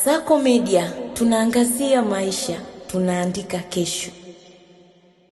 Kasako Media, tunaangazia maisha, tunaandika kesho.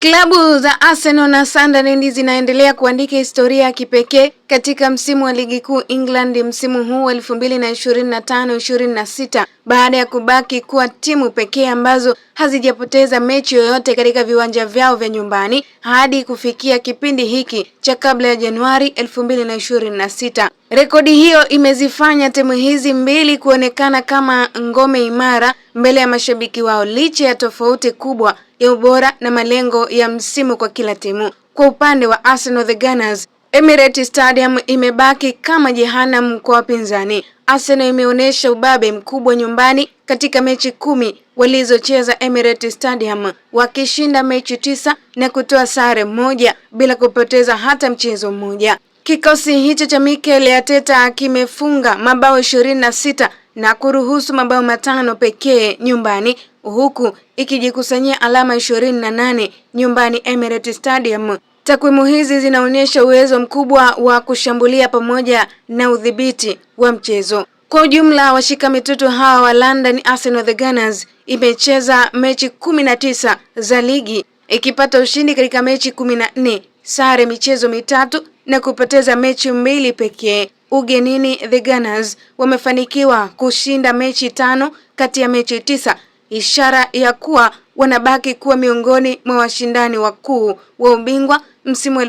Klabu za Arsenal na Sunderland zinaendelea kuandika historia ya kipekee katika msimu wa ligi kuu England msimu huu wa 2025-26 baada ya kubaki kuwa timu pekee ambazo hazijapoteza mechi yoyote katika viwanja vyao vya nyumbani hadi kufikia kipindi hiki cha kabla ya Januari 2026. Rekodi hiyo imezifanya timu hizi mbili kuonekana kama ngome imara mbele ya mashabiki wao licha ya tofauti kubwa ya ubora na malengo ya msimu kwa kila timu. Kwa upande wa Arsenal, the Gunners, Emirates Stadium imebaki kama jehanamu kwa wapinzani. Arsenal imeonyesha ubabe mkubwa nyumbani katika mechi 10 walizocheza Emirates Stadium, wakishinda mechi 9 na kutoa sare moja bila kupoteza hata mchezo mmoja. Kikosi hicho cha Mikel Arteta kimefunga mabao 26 na kuruhusu mabao 5 pekee nyumbani, huku ikijikusanyia alama 28 nyumbani Emirates Stadium. Takwimu hizi zinaonyesha uwezo mkubwa wa kushambulia pamoja na udhibiti wa mchezo. Kwa ujumla, washika mitutu hawa wa London, Arsenal the Gunners, imecheza mechi 19 za ligi, ikipata ushindi katika mechi 14, sare michezo 3 na kupoteza mechi 2 pekee. Ugenini, the Gunners wamefanikiwa kushinda mechi 5 kati ya mechi 9, ishara ya kuwa wanabaki kuwa miongoni mwa washindani wakuu wa ubingwa msimu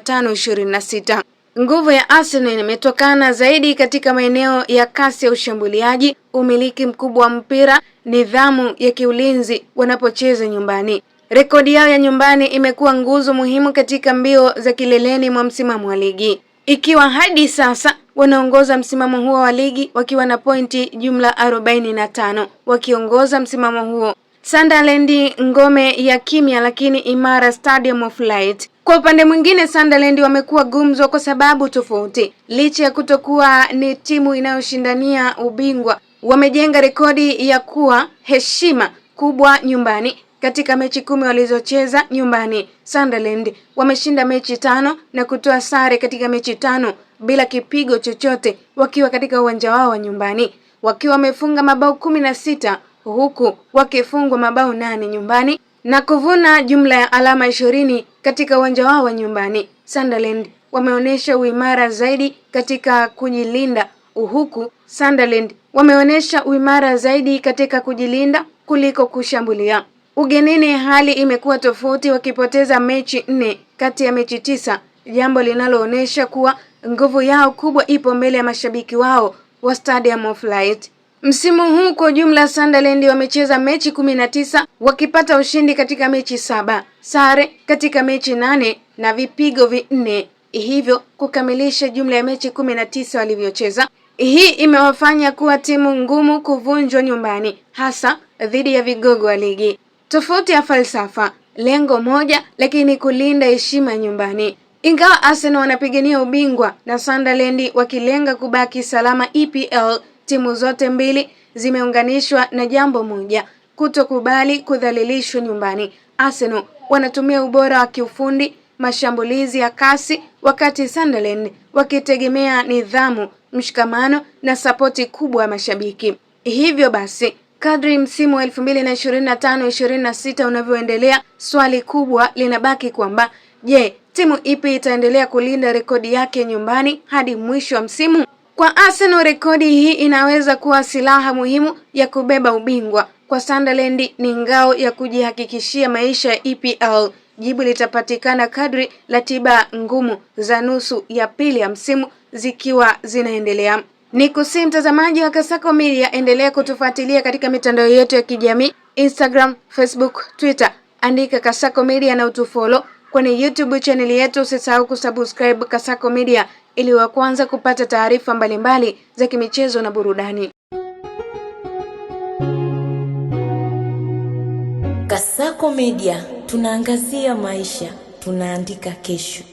2025-26. Nguvu ya Arsenal imetokana zaidi katika maeneo ya kasi ya ushambuliaji, umiliki mkubwa wa mpira, nidhamu ya kiulinzi wanapocheza nyumbani. Rekodi yao ya nyumbani imekuwa nguzo muhimu katika mbio za kileleni mwa msimamo wa ligi, ikiwa hadi sasa wanaongoza msimamo huo wa ligi wakiwa na pointi jumla 45 wakiongoza msimamo huo. Sunderland, ngome ya kimya lakini imara, Stadium of Light. Kwa upande mwingine, Sunderland wamekuwa gumzo kwa sababu tofauti. Licha ya kutokuwa ni timu inayoshindania ubingwa, wamejenga rekodi ya kuwa heshima kubwa nyumbani. Katika mechi 10 walizocheza nyumbani, Sunderland wameshinda mechi 5 na kutoa sare katika mechi 5 bila kipigo chochote, wakiwa katika uwanja wao wa nyumbani, wakiwa wamefunga mabao 16 huku wakifungwa mabao 8 nyumbani na kuvuna jumla ya alama 20 katika uwanja wao wa nyumbani. Sunderland wameonyesha uimara zaidi katika kujilinda, kuliko kushambulia. Ugenini hali imekuwa tofauti, wakipoteza mechi 4 kati ya mechi 9, jambo linaloonyesha kuwa nguvu yao kubwa ipo mbele ya mashabiki wao wa Stadium of Light. Msimu huu kwa jumla, Sunderland wamecheza mechi 19 wakipata ushindi katika mechi 7, sare katika mechi 8 na vipigo 4, hivyo kukamilisha jumla ya mechi 19 walivyocheza. Hii imewafanya kuwa timu ngumu kuvunjwa nyumbani, hasa dhidi ya vigogo wa ligi. Tofauti ya falsafa, lengo moja lakini kulinda heshima nyumbani. Ingawa Arsenal wanapigania ubingwa na Sunderland wakilenga kubaki salama EPL, timu zote mbili zimeunganishwa na jambo moja: kutokubali kudhalilishwa nyumbani. Arsenal wanatumia ubora wa kiufundi, mashambulizi ya kasi, wakati Sunderland wakitegemea nidhamu, mshikamano na sapoti kubwa ya mashabiki. Hivyo basi, kadri msimu 2025-26 unavyoendelea, swali kubwa linabaki kwamba je, timu ipi itaendelea kulinda rekodi yake nyumbani hadi mwisho wa msimu? Kwa Arsenal, rekodi hii inaweza kuwa silaha muhimu ya kubeba ubingwa. Kwa Sunderland ni ngao ya kujihakikishia maisha ya EPL. Jibu litapatikana kadri ratiba ngumu za nusu ya pili ya msimu zikiwa zinaendelea. Nikusihi mtazamaji wa Kasako Media, endelea kutufuatilia katika mitandao yetu ya kijamii, Instagram, Facebook, Twitter. Andika Kasako Media na utufollow kwenye YouTube channel yetu. Usisahau kusubscribe Kasako Media ili wa kwanza kupata taarifa mbalimbali za kimichezo na burudani. Kasako Media, tunaangazia maisha, tunaandika kesho.